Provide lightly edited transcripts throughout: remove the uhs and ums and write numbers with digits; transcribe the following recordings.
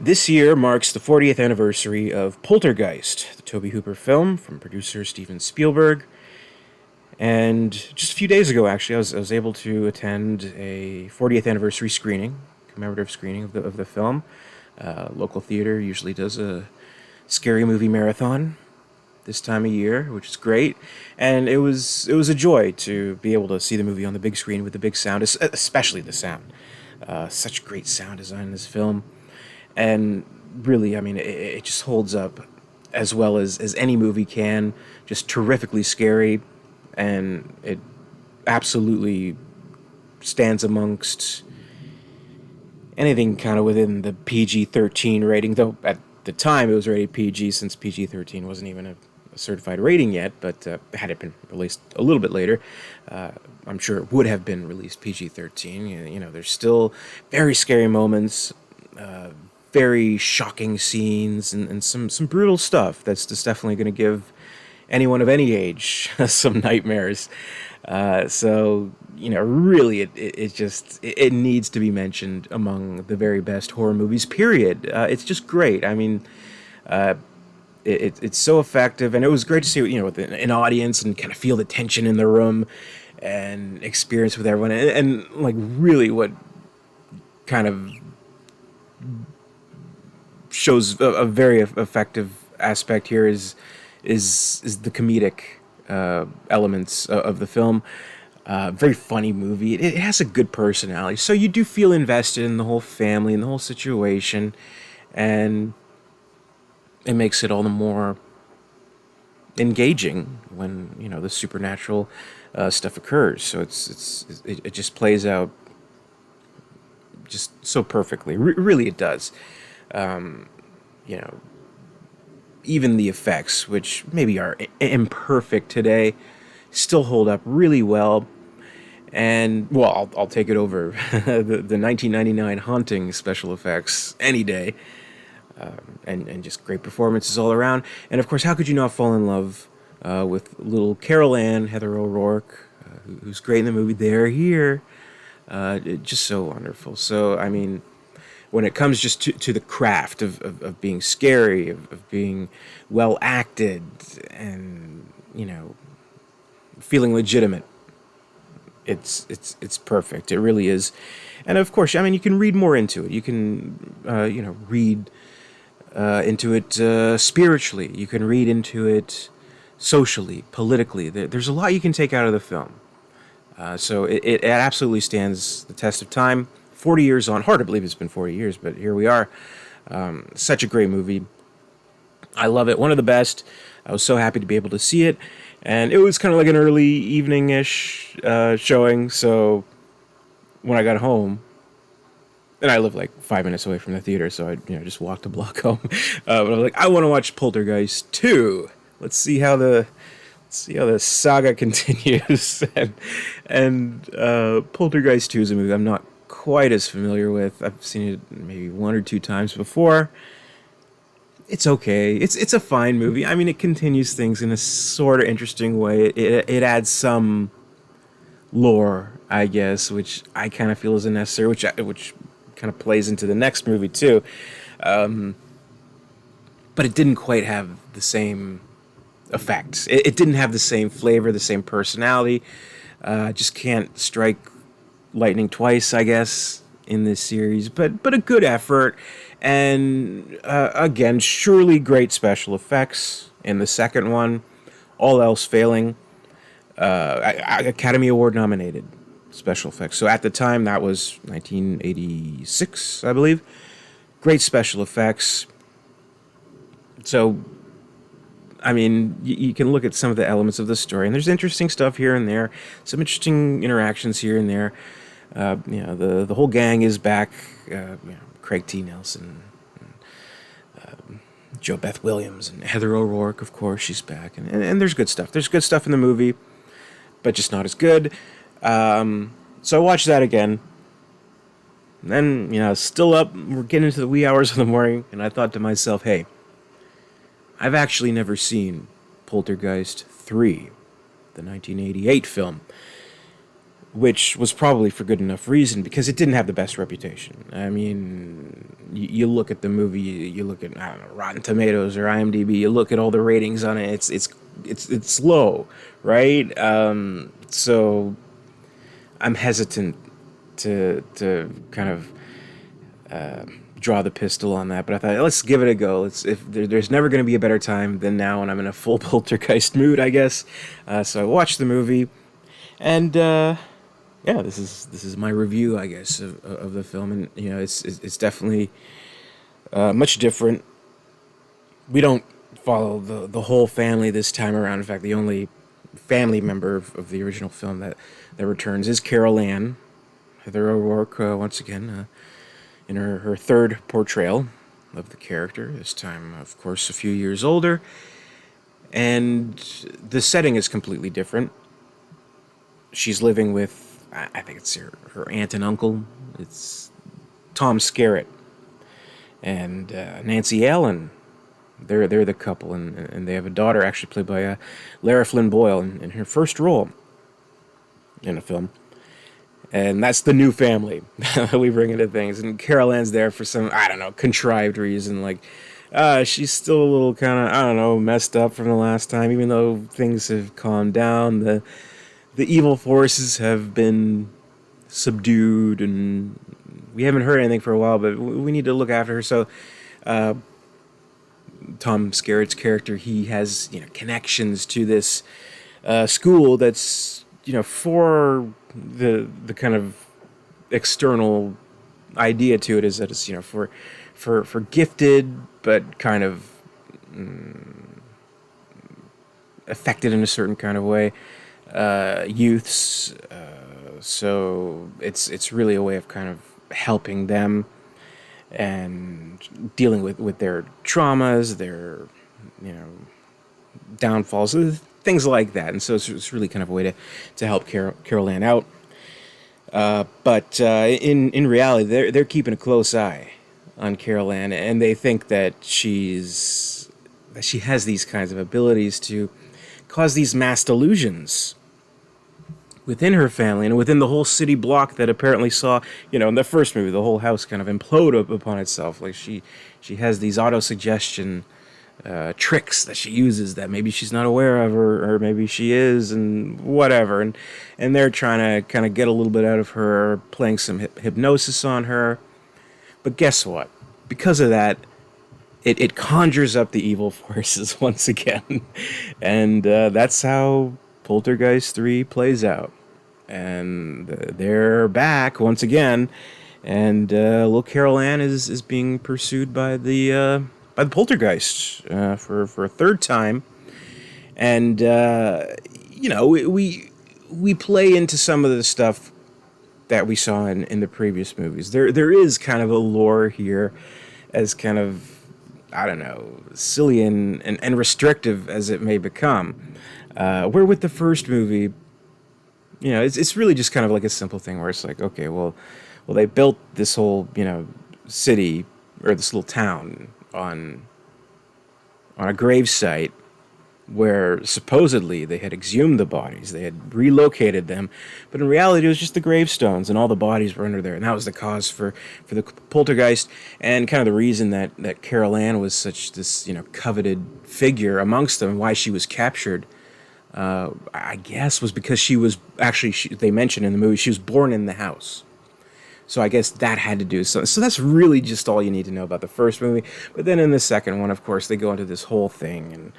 This year marks the 40th anniversary of Poltergeist, the Tobe Hooper film from producer Steven Spielberg. And just a few days ago, actually, I was able to attend a 40th anniversary screening, commemorative screening of the film. Local theater usually does a scary movie marathon this time of year, which is great. And it was a joy to be able to see the movie on the big screen with the big sound, especially the sound. Such great sound design in this film. And really, I mean, it just holds up as well as any movie can. Just terrifically scary, and it absolutely stands amongst anything kind of within the PG-13 rating, though at the time it was rated PG since PG-13 wasn't even a certified rating yet, but had it been released a little bit later, I'm sure it would have been released PG-13. There's still very scary moments, very shocking scenes, and some brutal stuff that's just definitely going to give anyone of any age some nightmares. Really, it needs to be mentioned among the very best horror movies. Period. It's just great. I mean, it's so effective, and it was great to see with an audience and kind of feel the tension in the room and experience with everyone, and like really what kind of shows a very effective aspect here is the comedic elements of the film. Very funny movie. It has a good personality, so you do feel invested in the whole family and the whole situation, and it makes it all the more engaging when the supernatural stuff occurs. So it just plays out just so perfectly. Really, it does. You know, even the effects, which maybe are imperfect today, still hold up really well. And, well, I'll take it over the 1999 Haunting special effects any day. And just great performances all around. And, of course, how could you not fall in love with little Carol Ann, Heather O'Rourke, who's great in the movie They're Here. Just so wonderful. So, I mean, when it comes just to the craft of being scary, of being well acted, and feeling legitimate, it's perfect. It really is. And of course, I mean, you can read more into it. You can read into it spiritually. You can read into it socially, politically. There's a lot you can take out of the film. So it absolutely stands the test of time. 40 years on. Hard to believe it's been 40 years, but here we are. Such a great movie. I love it. One of the best. I was so happy to be able to see it. And it was kind of like an early evening-ish showing. So when I got home, and I live like 5 minutes away from the theater, so I just walked a block home. But I was like, I want to watch Poltergeist II. Let's see how the saga continues. and Poltergeist 2 is a movie I'm not quite as familiar with. I've seen it maybe one or two times before. It's okay. It's a fine movie. I mean, it continues things in a sort of interesting way. It adds some lore, I guess, which I kind of feel is unnecessary, which kind of plays into the next movie too. But it didn't quite have the same effects. It didn't have the same flavor, the same personality. Just can't strike lightning twice, I guess, in this series. But a good effort. And again, surely great special effects in the second one. All else failing, Academy Award nominated special effects. So at the time, that was 1986, I believe. Great special effects. So, I mean, you can look at some of the elements of the story, and there's interesting stuff here and there, some interesting interactions here and there. The whole gang is back. Craig T. Nelson, Joe Beth Williams, and Heather O'Rourke, of course, she's back. And there's good stuff. There's good stuff in the movie, but just not as good. So I watched that again. And then, still up, we're getting into the wee hours of the morning, and I thought to myself, hey, I've actually never seen Poltergeist III, the 1988 film. which was probably for good enough reason because it didn't have the best reputation. I mean, you look at the movie, you look at, I don't know, Rotten Tomatoes or IMDb, you look at all the ratings on it. It's low, right? So I'm hesitant to kind of draw the pistol on that, but I thought let's give it a go. There's never going to be a better time than now, when I'm in a full poltergeist mood, I guess. So I watched the movie, and yeah, this is my review, I guess, of the film, and it's definitely much different. We don't follow the whole family this time around. In fact, the only family member of the original film that returns is Carol Ann. Heather O'Rourke, once again, in her third portrayal of the character, this time, of course, a few years older. And the setting is completely different. She's living with, I think it's her aunt and uncle. It's Tom Skerritt and Nancy Allen. They're the couple, and they have a daughter, actually played by Lara Flynn Boyle in her first role in a film. And that's the new family we bring into things. And Carol Ann's there for some, I don't know, contrived reason. Like, she's still a little kind of, I don't know, messed up from the last time. Even though things have calmed down, the evil forces have been subdued, and we haven't heard anything for a while, but we need to look after her. So Tom Skerritt's character, he has connections to this school that's for the kind of external idea to it is that it's for gifted but kind of affected in a certain kind of way youths. So it's really a way of kind of helping them and dealing with their traumas, their downfalls, things like that. And so it's really kind of a way to help Carol Ann out. But in reality, they're keeping a close eye on Carol Ann, and they think that she has these kinds of abilities to cause these mass delusions within her family and within the whole city block that apparently saw, in the first movie, the whole house kind of implode upon itself. Like she has these auto-suggestion tricks that she uses that maybe she's not aware of, or maybe she is, and whatever. And they're trying to kind of get a little bit out of her, playing some hypnosis on her. But guess what? Because of that, it conjures up the evil forces once again. And that's how Poltergeist 3 plays out. And they're back once again. And little Carol Ann is being pursued by the poltergeist for a third time. And we play into some of the stuff that we saw in the previous movies. There is kind of a lore here, as kind of, I don't know, silly and restrictive as it may become. Where with the first movie, it's really just kind of like a simple thing where it's like, okay, well they built this whole city, or this little town on a grave site where supposedly they had exhumed the bodies, they had relocated them, but in reality it was just the gravestones, and all the bodies were under there, and that was the cause for the poltergeist, and kind of the reason that Carol Ann was such this coveted figure amongst them, and why she was captured. I guess was because she was actually, they mentioned in the movie, she was born in the house. So I guess that had to do so. So that's really just all you need to know about the first movie. But then in the second one, of course, they go into this whole thing, and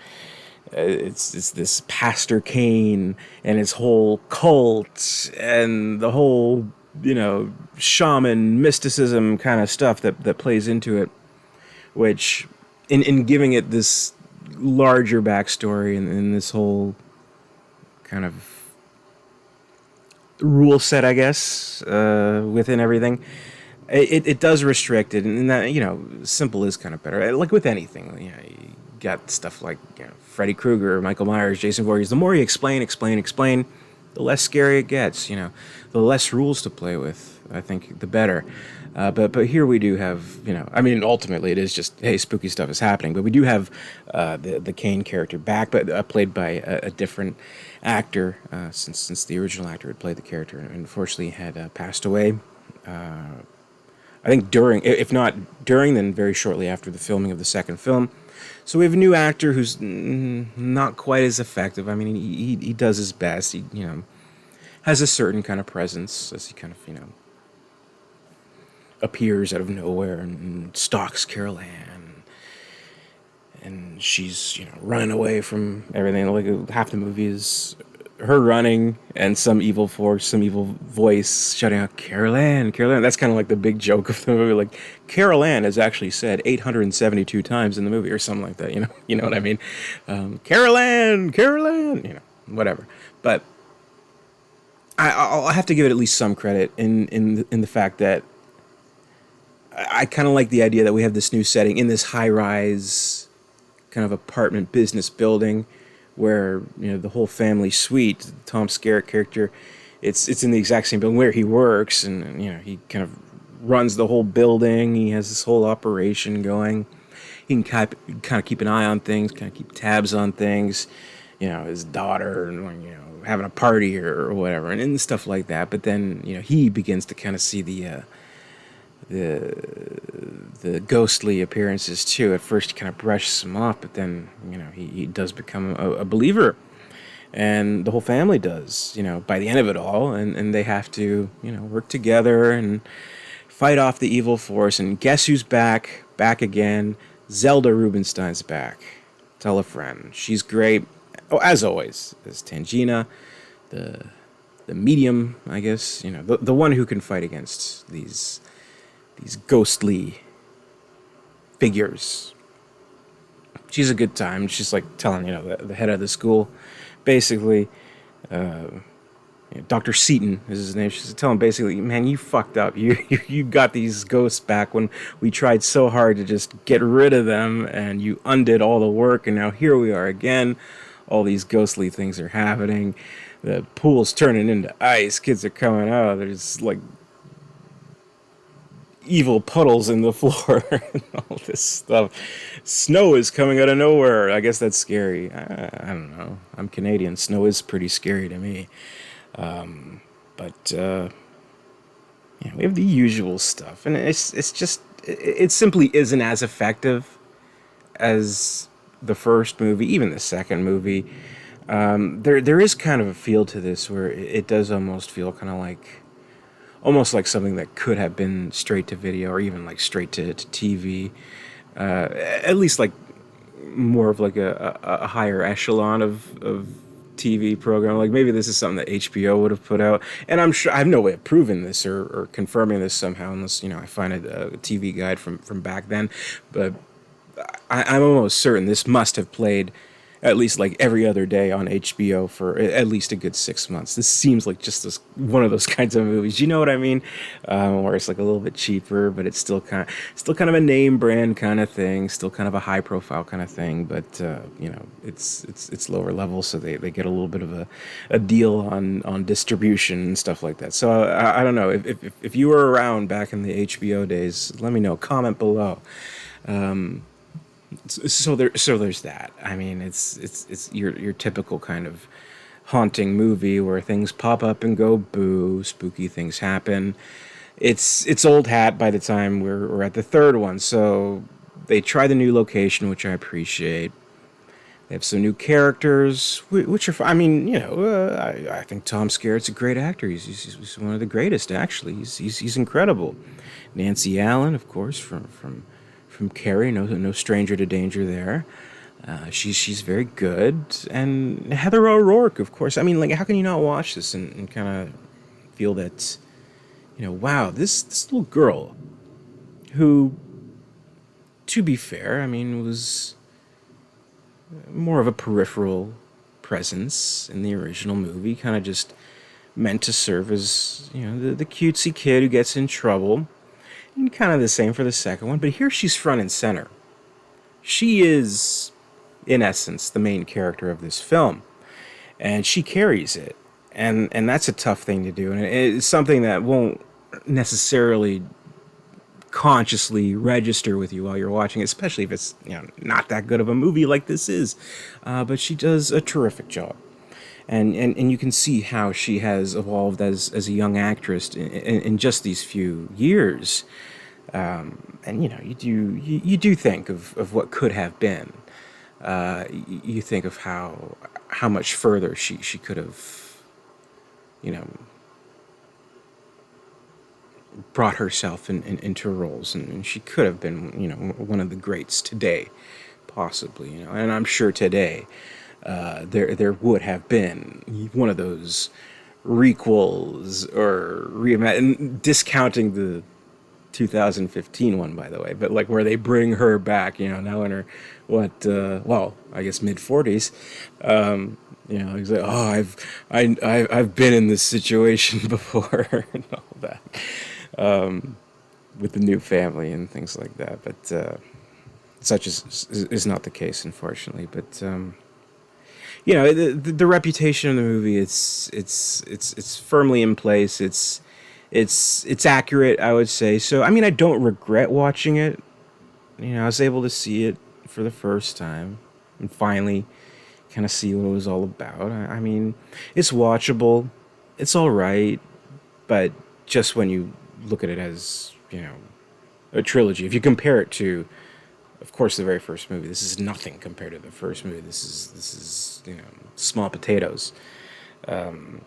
it's this Pastor Kane and his whole cult and the whole shaman mysticism kind of stuff that plays into it, which in giving it this larger backstory and this whole kind of rule set, I guess, within everything, it does restrict it, and that simple is kind of better. Like with anything, you got stuff like Freddy Krueger, Michael Myers, Jason Voorhees. The more you explain, the less scary it gets. The less rules to play with, I think, the better. But here we do have, I mean, ultimately it is just, hey, spooky stuff is happening. But we do have the Kane character back, but played by a different actor, since the original actor had played the character and unfortunately had passed away. I think during, if not during, then very shortly after the filming of the second film. So we have a new actor who's not quite as effective. I mean, he does his best. He has a certain kind of presence as he kind of appears out of nowhere and stalks Carol Ann, and she's running away from everything. Like half the movie is her running and some evil force, some evil voice shouting out Carol Ann, Carol Ann. That's kind of like the big joke of the movie. Like Carol Ann is actually said 872 times in the movie or something like that. You know what I mean? Carol Ann, Carol Ann. Whatever. But I'll have to give it at least some credit in the fact that I kind of like the idea that we have this new setting in this high-rise kind of apartment business building where the whole family suite, Tom Skerritt character, it's in the exact same building where he works, and he kind of runs the whole building. He has this whole operation going. He can kind of keep an eye on things, kind of keep tabs on things. His daughter and having a party or whatever, and stuff like that. But then he begins to kind of see the ghostly appearances too. At first he kind of brushes them off, but then he does become a believer, and the whole family does by the end of it all, and they have to work together and fight off the evil force. And guess who's back again? Zelda Rubinstein's back. Tell a friend. She's great. Oh, as always, as Tangina, the medium, I guess, the one who can fight against these ghostly figures. She's a good time. She's like telling the head of the school, basically, Dr. Seaton is his name. She's telling him basically, man, you fucked up. You got these ghosts back when we tried so hard to just get rid of them, and you undid all the work, and now here we are again. All these ghostly things are happening. The pool's turning into ice. Kids are coming out. There's like evil puddles in the floor and all this stuff. Snow is coming out of nowhere. I guess that's scary. I don't know. I'm Canadian. Snow is pretty scary to me. But we have the usual stuff, and it's just it simply isn't as effective as the first movie, even the second movie. There is kind of a feel to this where it does almost feel kind of like something that could have been straight to video or even like straight to TV. At least like more of like a higher echelon of TV program. Like maybe this is something that HBO would have put out, and I'm sure I have no way of proving this or confirming this somehow unless I find a TV guide from back then. But I'm almost certain this must have played at least like every other day on HBO for at least a good 6 months. This seems like just one of those kinds of movies. You know what I mean? Where it's like a little bit cheaper, but it's still kind of a name brand kind of thing, still kind of a high profile kind of thing. But it's lower level, so they get a little bit of a deal on distribution and stuff like that. So I don't know if you were around back in the HBO days. Let me know. Comment below. So there's that. I mean, it's your typical kind of haunting movie where things pop up and go boo, spooky things happen. It's old hat by the time we're at the third one. So they try the new location, which I appreciate. They have some new characters, which are. I mean, I think Tom Skerritt's a great actor. He's one of the greatest, actually. He's incredible. Nancy Allen, of course, from Carrie, no stranger to danger there. She's very good, and Heather O'Rourke, of course. I mean, like, how can you not watch this and kind of feel that, wow, this little girl, who, to be fair, I mean, was more of a peripheral presence in the original movie, kind of just meant to serve as the cutesy kid who gets in trouble. And kind of the same for the second one, but here she's front and center. She is, in essence, the main character of this film, and she carries it, and that's a tough thing to do, and it's something that won't necessarily consciously register with you while you're watching, especially if it's not that good of a movie like this is. But she does a terrific job. And you can see how she has evolved as a young actress in just these few years. And you do think of what could have been. You think of how much further she could have, you know, brought herself into roles, and she could have been, one of the greats today, possibly, and I'm sure today there would have been one of those requels or discounting the 2015 one, by the way, but like where they bring her back, now in her I guess mid 40s. He's like, oh, I've been in this situation before and all that, with the new family and things like that. But such is not the case, unfortunately. But the reputation of the movie, it's firmly in place. It's accurate, I would say. So I mean, I don't regret watching it. I was able to see it for the first time and finally kind of see what it was all about. I mean, it's watchable. It's all right, but just when you look at it as, a trilogy, if you compare it to, of course, the very first movie, this is nothing compared to the first movie. This is small potatoes. Kind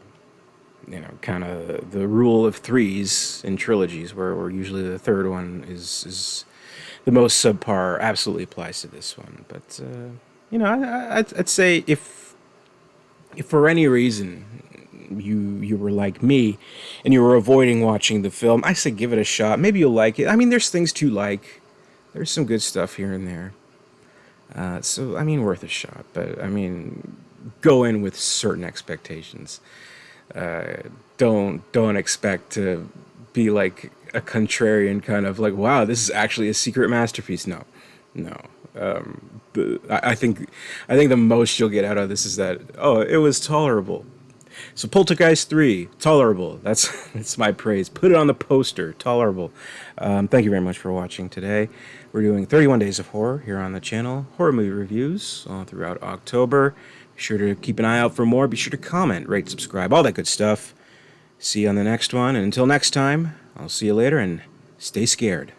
of the rule of threes in trilogies, where usually the third one is the most subpar, absolutely applies to this one. But I'd say if for any reason you were like me and you were avoiding watching the film, I say give it a shot. Maybe you'll like it. I mean, there's things to like. There's some good stuff here and there. So I mean, worth a shot. But I mean, go in with certain expectations. Don't expect to be like a contrarian, kind of like, wow, this is actually a secret masterpiece. No. I think the most you'll get out of this is that, oh, it was tolerable. So Poltergeist III, tolerable. That's my praise. Put it on the poster, tolerable. Thank you very much for watching today. We're doing 31 Days of Horror here on the channel. Horror movie reviews all throughout October. Be sure to keep an eye out for more. Be sure to comment, rate, subscribe, all that good stuff. See you on the next one. And until next time, I'll see you later, and stay scared.